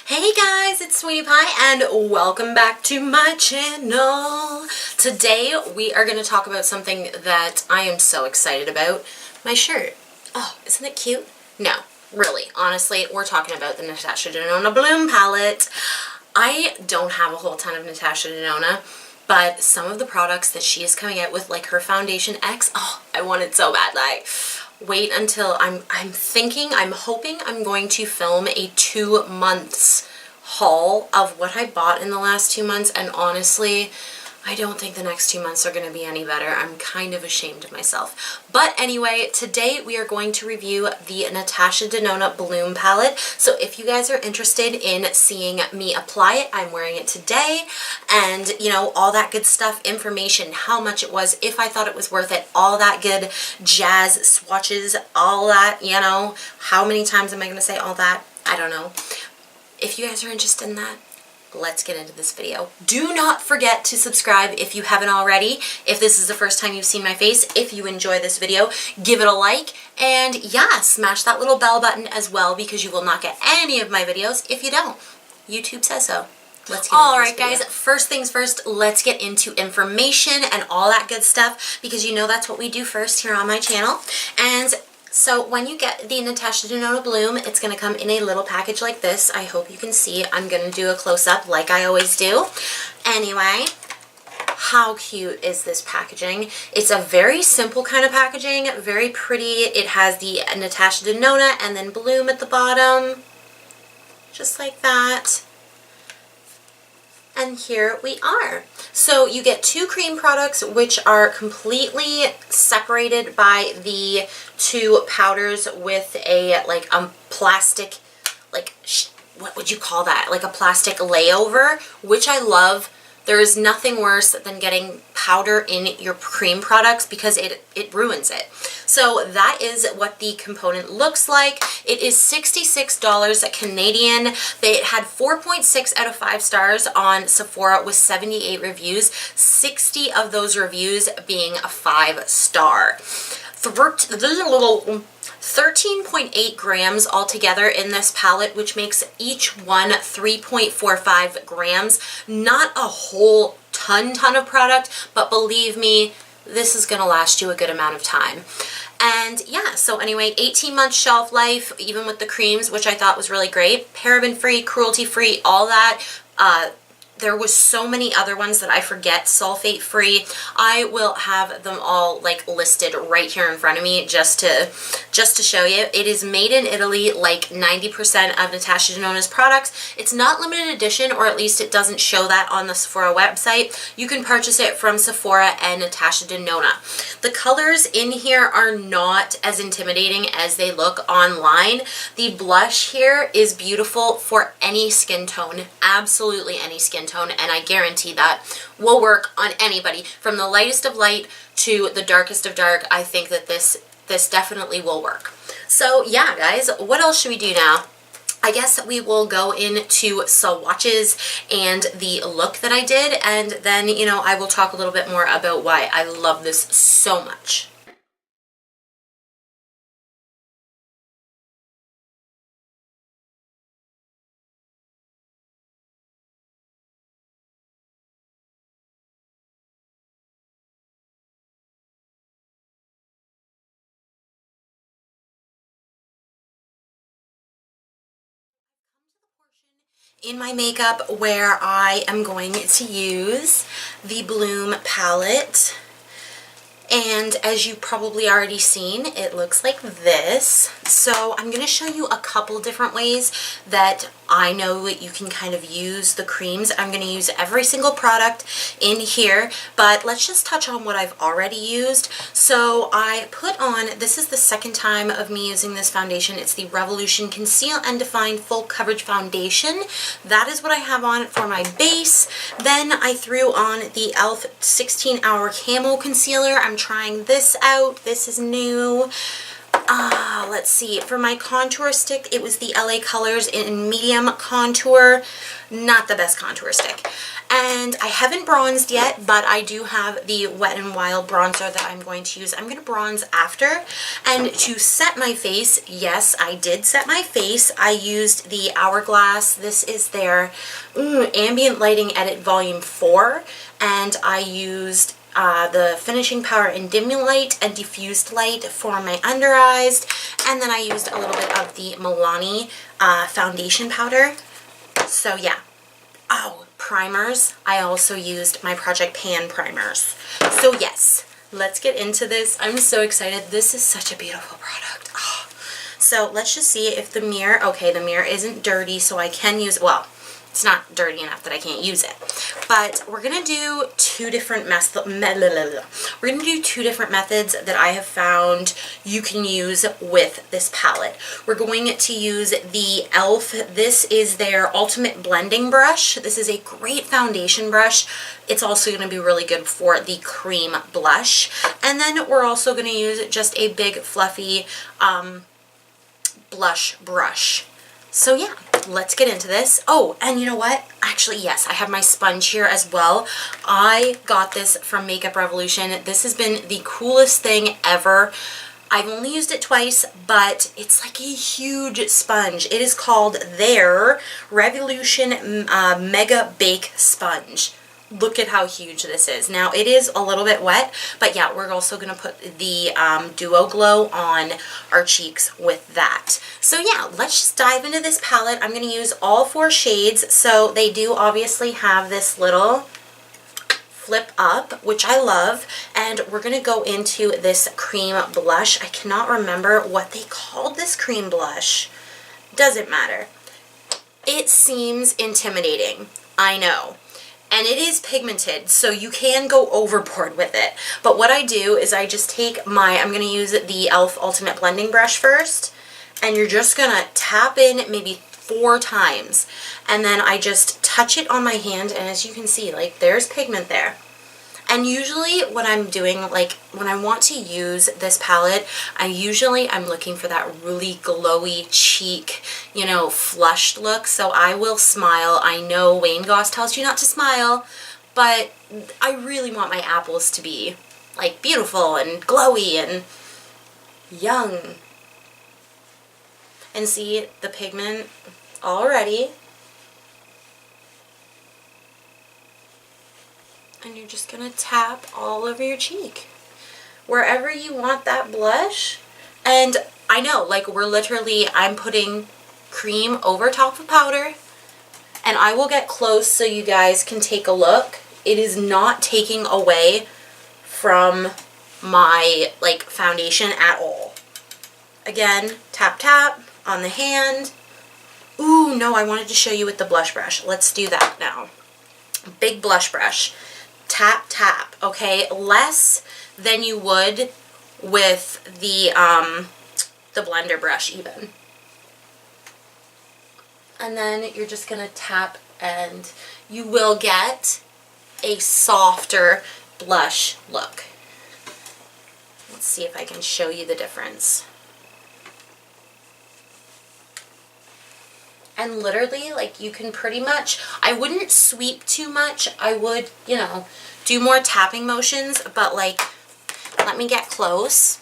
Hey guys, it's Sweety Pie and welcome back to my channel. Today we are going to talk about something that I am so excited about. My shirt. Oh, isn't it cute? No, really, honestly, we're talking about the Natasha Denona Bloom palette. I don't have a whole ton of Natasha Denona, but some of the products that she is coming out with, like her Foundation X, oh, I want it so bad. Like, wait until I'm hoping I'm going to film a 2 months haul of what I bought in the last 2 months, and honestly, I don't think the next 2 months are going to be any better. I'm kind of ashamed of myself. But anyway, today we are going to review the Natasha Denona Bloom palette. So if you guys are interested in seeing me apply it, I'm wearing it today. And, you know, all that good stuff, information, how much it was, if I thought it was worth it, all that good jazz swatches, all that, you know. How many times am I going to say all that? I don't know. If you guys are interested in that, let's get into this video. Do not forget to subscribe if you haven't already. If this is the first time you've seen my face, if you enjoy this video, give it a like, and yeah, smash that little bell button as well, because you will not get any of my videos if you don't. YouTube says so. Let's get into this video. Guys, first things first, let's get into information and all that good stuff, because you know that's what we do first here on my channel. And so when you get the Natasha Denona Bloom, it's going to come in a little package like this. I hope you can see. I'm going to do a close-up like I always do. Anyway, how cute is this packaging? It's a very simple kind of packaging, very pretty. It has the Natasha Denona and then Bloom at the bottom, just like that. And here we are. So you get 2 cream products, which are completely separated by the 2 powders with a plastic, what would you call that? Like a plastic layover, which I love. There is nothing worse than getting powder in your cream products because it ruins it. So that is what the component looks like. It is $66 Canadian. It had 4.6 out of 5 stars on Sephora with 78 reviews, 60 of those reviews being a 5-star. 13.8 grams altogether in this palette, which makes each one 3.45 grams. Not a whole ton of product, but believe me, this is going to last you a good amount of time. And yeah, so anyway, 18-month shelf life, even with the creams, which I thought was really great. Paraben-free, cruelty-free, all that. There was so many other ones that I forget, sulfate-free. I will have them all listed right here in front of me just to show you. It is made in Italy, like 90% of Natasha Denona's products. It's not limited edition, or at least it doesn't show that on the Sephora website. You can purchase it from Sephora and Natasha Denona. The colors in here are not as intimidating as they look online. The blush here is beautiful for any skin tone, absolutely any skin tone, and I guarantee that will work on anybody from the lightest of light to the darkest of dark. I think that this definitely will work. So yeah, guys, what else should we do now? I guess we will go into swatches and the look that I did, and then, you know, I will talk a little bit more about why I love this so much. In my makeup where I am going to use the Bloom palette, and as you probably already seen, it looks like this. So I'm going to show you a couple different ways that I know that you can kind of use the creams. I'm going to use every single product in here, but let's just touch on what I've already used. So I put on, this is the second time of me using this foundation. It's the Revolution Conceal and Define Full Coverage Foundation. That is what I have on for my base. Then I threw on the e.l.f. 16 Hour Camo Concealer. I'm trying this out. This is new. let's see, for my contour stick, it was the LA Colors in medium contour. Not the best contour stick. And I haven't bronzed yet, but I do have the Wet n Wild bronzer that I'm going to use. I'm going to bronze after. And to set my face, yes, I did set my face. I used the Hourglass. This is their Ambient Lighting Edit Volume 4. And I used the Finishing Power in Dim Light and Diffused Light for my under eyes. And then I used a little bit of the Milani foundation powder. So yeah. Oh, primers. I also used my Project Pan primers. So yes, let's get into this. I'm so excited. This is such a beautiful product. Oh. So let's just see if the mirror, okay, the mirror isn't dirty, so I can use, well, it's not dirty enough that I can't use it. But we're going to do two different methods that I have found you can use with this palette. We're going to use the e.l.f. This is their Ultimate Blending Brush. This is a great foundation brush. It's also going to be really good for the cream blush. And then we're also going to use just a big fluffy blush brush. So yeah, let's get into this. Oh, and you know what? Actually, yes, I have my sponge here as well. I got this from Makeup Revolution. This has been the coolest thing ever. I've only used it twice, but it's like a huge sponge. It is called their Revolution Mega Bake Sponge. Look at how huge this is. Now, it is a little bit wet, but yeah, we're also going to put the Duo Glow on our cheeks with that. So yeah, let's just dive into this palette. I'm going to use all 4 shades. So they do obviously have this little flip up, which I love, and we're going to go into this cream blush. I cannot remember what they called this cream blush. Doesn't matter. It seems intimidating. I know. And it is pigmented, so you can go overboard with it. But what I do is I just take my, I'm going to use the e.l.f. Ultimate Blending Brush first, and you're just going to tap in maybe 4 times. And then I just touch it on my hand, and as you can see, like, there's pigment there. And usually what I'm doing, like when I want to use this palette, I'm looking for that really glowy cheek, you know, flushed look. So I will smile. I know Wayne Goss tells you not to smile, but I really want my apples to be like beautiful and glowy and young. And see the pigment already. And you're just going to tap all over your cheek. Wherever you want that blush. And I know, like, I'm putting cream over top of powder. And I will get close so you guys can take a look. It is not taking away from my, like, foundation at all. Again, tap, tap on the hand. Ooh, no, I wanted to show you with the blush brush. Let's do that now. Big blush brush. Tap, tap, okay? Less than you would with the blender brush even. And then you're just going to tap and you will get a softer blush look. Let's see if I can show you the difference. And literally, like, you can pretty much, I wouldn't sweep too much. I would, you know, do more tapping motions, but like, let me get close.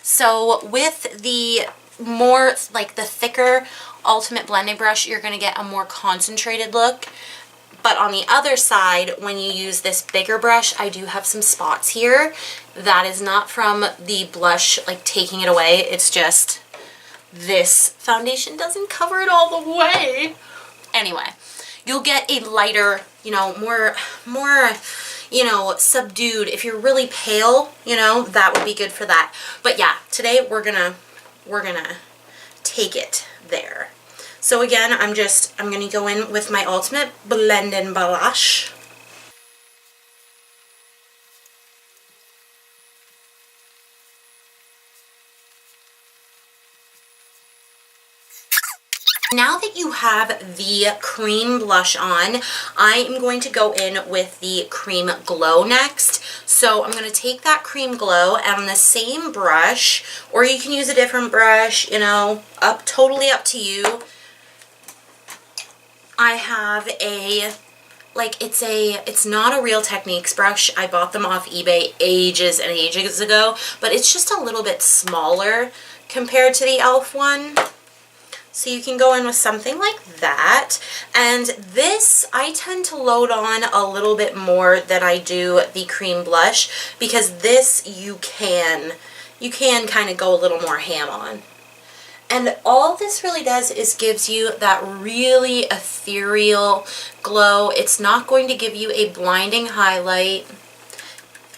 So with the more, like the thicker Ultimate Blending Brush, you're going to get a more concentrated look. But on the other side, when you use this bigger brush, I do have some spots here. That is not from the blush, like, taking it away. It's just this foundation doesn't cover it all the way. Anyway, you'll get a lighter, you know, more, you know, subdued. If you're really pale, you know, that would be good for that. But yeah, today we're gonna take it there. So again, I'm gonna go in with my Ultimate Blending Blush. Now that you have the cream blush on, I am going to go in with the Cream Glow next. So I'm going to take that Cream Glow and on the same brush, or you can use a different brush, you know, totally up to you. I have a, like, it's not a Real Techniques brush. I bought them off eBay ages and ages ago, but it's just a little bit smaller compared to the e.l.f. one. So you can go in with something like that. And this, I tend to load on a little bit more than I do the cream blush, because this you can kind of go a little more ham on. And all this really does is gives you that really ethereal glow. It's not going to give you a blinding highlight.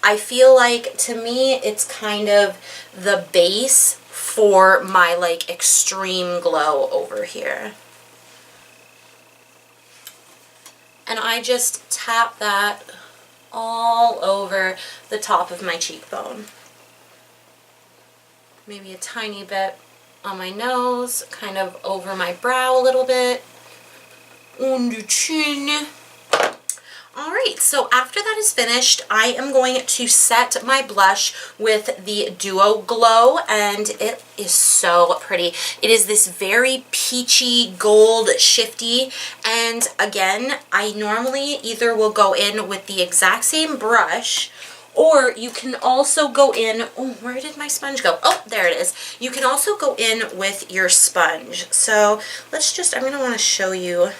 I feel like, to me, it's kind of the base for my, like, extreme glow over here. And I just tap that all over the top of my cheekbone. Maybe a tiny bit on my nose, kind of over my brow a little bit, on the chin. Alright, so after that is finished, I am going to set my blush with the Duo Glow, and it is so pretty. It is this very peachy gold shifty, and again, I normally either will go in with the exact same brush, or you can also go in, oh, where did my sponge go? Oh, there it is. You can also go in with your sponge. So let's just, I'm going to want to show you.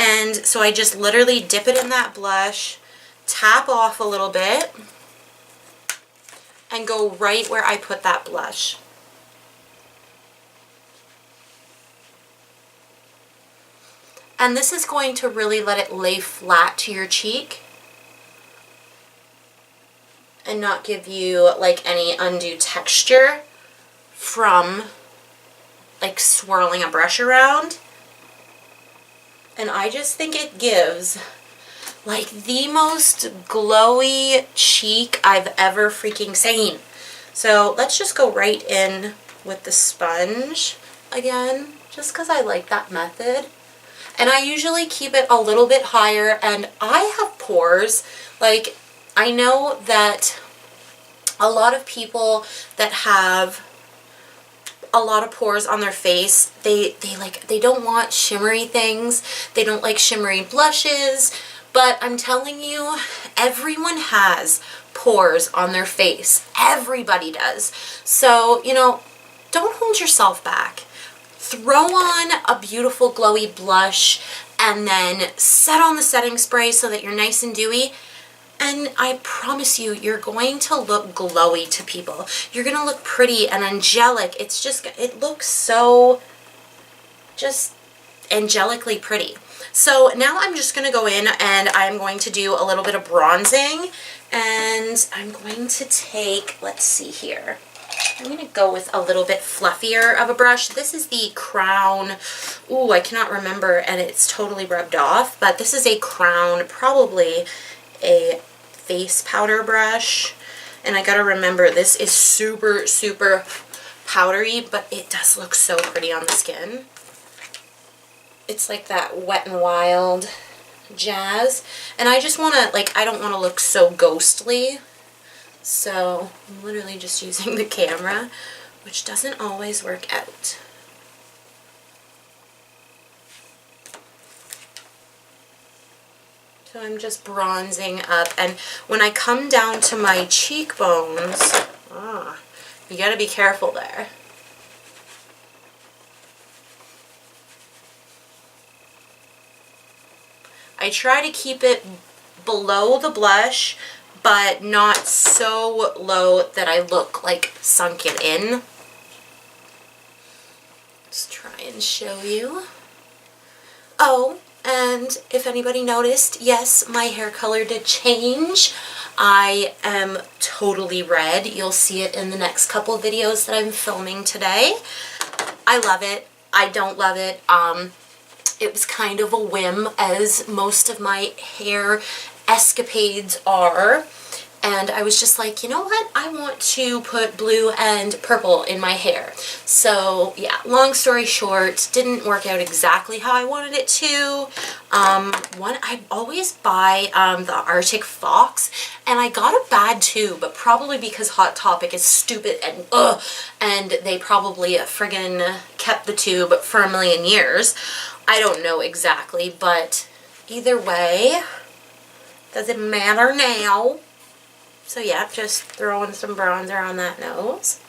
And so I just literally dip it in that blush, tap off a little bit, and go right where I put that blush. And this is going to really let it lay flat to your cheek and not give you like any undue texture from like swirling a brush around. And I just think it gives like the most glowy cheek I've ever freaking seen. So let's just go right in with the sponge again, just because I like that method. And I usually keep it a little bit higher, and I have pores. Like, I know that a lot of people that have a lot of pores on their face, they don't want shimmery things. They don't like shimmery blushes. But I'm telling you, everyone has pores on their face. Everybody does. So, you know, don't hold yourself back. Throw on a beautiful glowy blush and then set on the setting spray so that you're nice and dewy. And I promise you, you're going to look glowy to people. You're going to look pretty and angelic. It's just, it looks so just angelically pretty. So now I'm just going to go in and I'm going to do a little bit of bronzing. And I'm going to take, let's see here. I'm going to go with a little bit fluffier of a brush. This is the Crown, ooh, I cannot remember, and it's totally rubbed off. But this is a Crown, probably a face powder brush, and I gotta remember, this is super, super powdery, but it does look so pretty on the skin. It's like that Wet n Wild jazz, and I just want to, like, I don't want to look so ghostly, so I'm literally just using the camera, which doesn't always work out. So I'm just bronzing up, and when I come down to my cheekbones, you gotta be careful there. I try to keep it below the blush, but not so low that I look like sunken in. Let's try and show you. Oh, and if anybody noticed, yes, my hair color did change. I am totally red. You'll see it in the next couple of videos that I'm filming today. I love it. I don't love it. It was kind of a whim, as most of my hair escapades are. and I was just like, you know what, I want to put blue and purple in my hair. So yeah, long story short, didn't work out exactly how I wanted it to. I always buy the Arctic Fox, and I got a bad tube, but probably because Hot Topic is stupid and and they probably friggin' kept the tube for a million years. I don't know exactly, but either way, doesn't matter now. So yeah, just throwing some bronzer on that nose.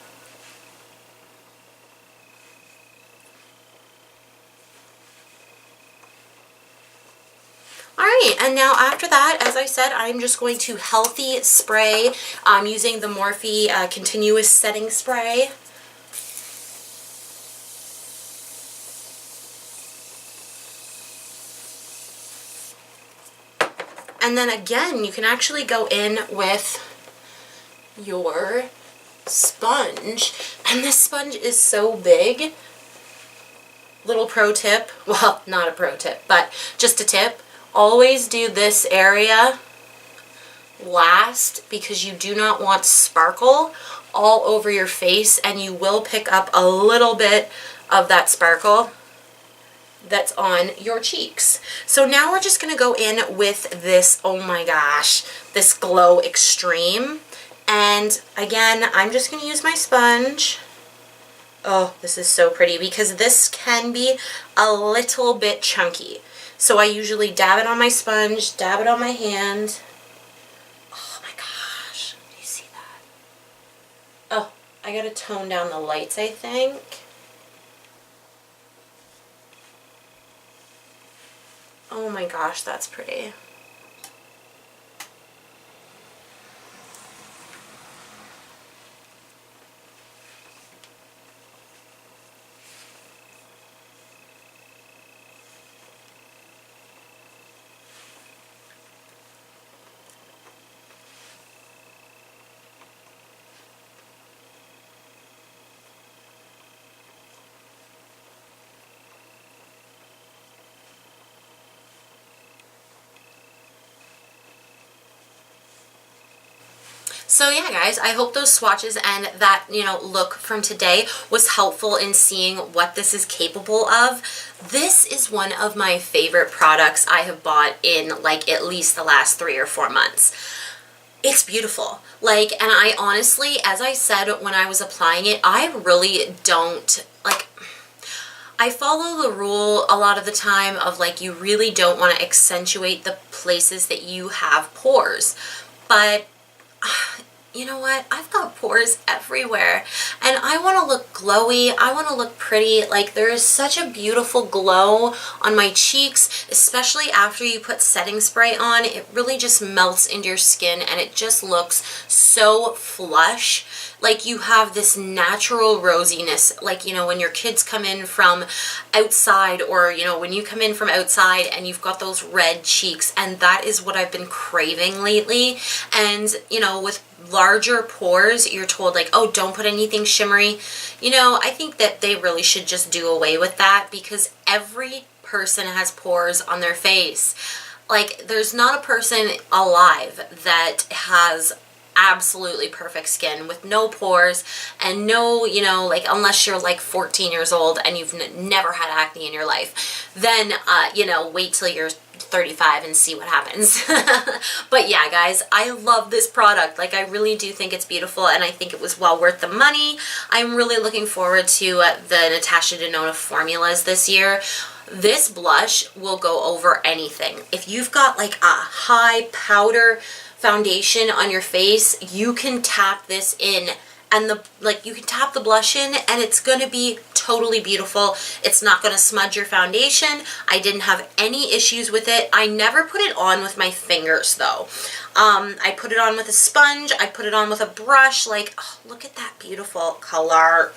Alright, and now after that, as I said, I'm just going to healthy spray. I'm using the Morphe continuous setting spray. And then again, you can actually go in with your sponge. And this sponge is so big. Little pro tip, well, not a pro tip, but just a tip. Always do this area last because you do not want sparkle all over your face, and you will pick up a little bit of that sparkle that's on your cheeks. So now we're just going to go in with this, oh my gosh, this Glow Extreme. And again, I'm just going to use my sponge. Oh, this is so pretty because this can be a little bit chunky. So I usually dab it on my sponge, dab it on my hand. Oh my gosh, do you see that? Oh, I gotta tone down the lights, I think. Oh my gosh, that's pretty. So yeah, guys, I hope those swatches and that, look from today was helpful in seeing what this is capable of. This is one of my favorite products I have bought in like at least the last 3 or 4 months. It's beautiful. Like, and I honestly, as I said when I was applying it, I really don't, like, I follow the rule a lot of the time of like, you really don't want to accentuate the places that you have pores. But you know what? I've got pores everywhere and I want to look glowy. I want to look pretty. Like, there is such a beautiful glow on my cheeks, especially after you put setting spray on. It really just melts into your skin and it just looks so flush. Like, you have this natural rosiness, like, when your kids come in from outside, or, when you come in from outside and you've got those red cheeks, and that is what I've been craving lately. And, with larger pores, you're told like, oh, don't put anything shimmery. I think that they really should just do away with that, because every person has pores on their face. Like, there's not a person alive that has absolutely perfect skin with no pores and no, like, unless you're like 14 years old and you've never had acne in your life, then, wait till you're 35 and see what happens. But yeah, guys, I love this product. Like, I really do think it's beautiful, and I think it was well worth the money. I'm really looking forward to the Natasha Denona formulas this year. This blush will go over anything. If you've got like a high powder foundation on your face, you can tap this in, and you can tap the blush in and it's gonna be totally beautiful. It's not gonna smudge your foundation. I didn't have any issues with it. I never put it on with my fingers though. I put it on with a sponge. I put it on with a brush. Like, oh, look at that beautiful color.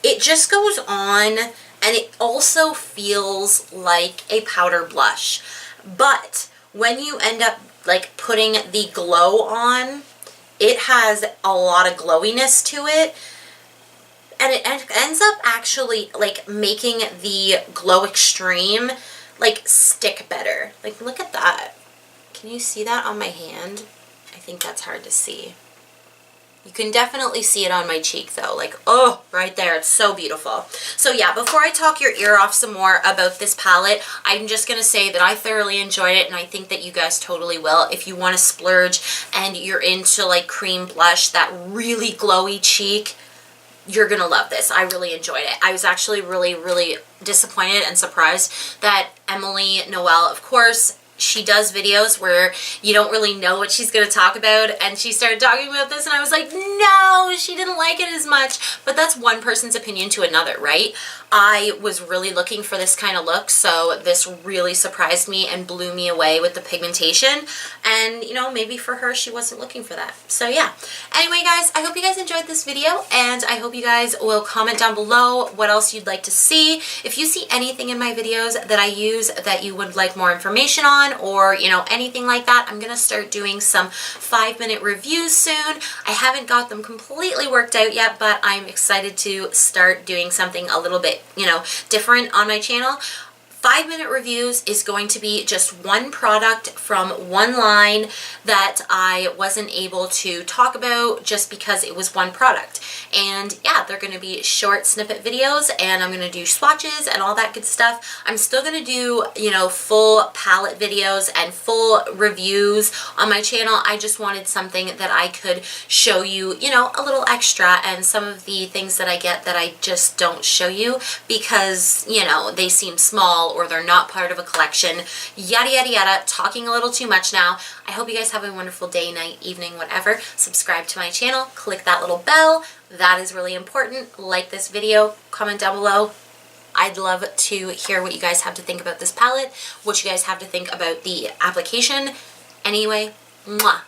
It just goes on, and it also feels like a powder blush. But when you end up like putting the glow on, it has a lot of glowiness to it, and it ends up actually like making the Glow Extreme like stick better. Like, look at that. Can you see that on my hand? I think that's hard to see. You can definitely see it on my cheek though, like, oh, right there, it's so beautiful. So yeah, before I talk your ear off some more about this palette, I'm just gonna say that I thoroughly enjoyed it, and I think that you guys totally will. If you want to splurge and you're into like cream blush, that really glowy cheek, you're gonna love this. I really enjoyed it. I was actually really disappointed and surprised that Emily Noel, of course, she does videos where you don't really know what she's going to talk about, and she started talking about this and I was like, no, she didn't like it as much. But that's one person's opinion to another, right? I was really looking for this kind of look, so this really surprised me and blew me away with the pigmentation, and you know, maybe for her she wasn't looking for that. So yeah. Anyway guys, I hope you guys enjoyed this video, and I hope you guys will comment down below what else you'd like to see. If you see anything in my videos that I use that you would like more information on, or you know, anything like that, I'm gonna start doing some 5-minute reviews soon. I haven't got them completely worked out yet, but I'm excited to start doing something a little bit, you know, different on my channel. 5-minute reviews is going to be just one product from one line that I wasn't able to talk about just because it was one product. And yeah, they're going to be short snippet videos, and I'm going to do swatches and all that good stuff. I'm still going to do, you know, full palette videos and full reviews on my channel. I just wanted something that I could show you, you know, a little extra, and some of the things that I get that I just don't show you because, you know, they seem small or they're not part of a collection, yada yada yada. Talking a little too much now. I hope you guys have a wonderful day, night, evening, whatever. Subscribe to my channel, click that little bell. That is really important. Like this video, comment down below. I'd love to hear what you guys have to think about this palette, what you guys have to think about the application. Anyway, mwah.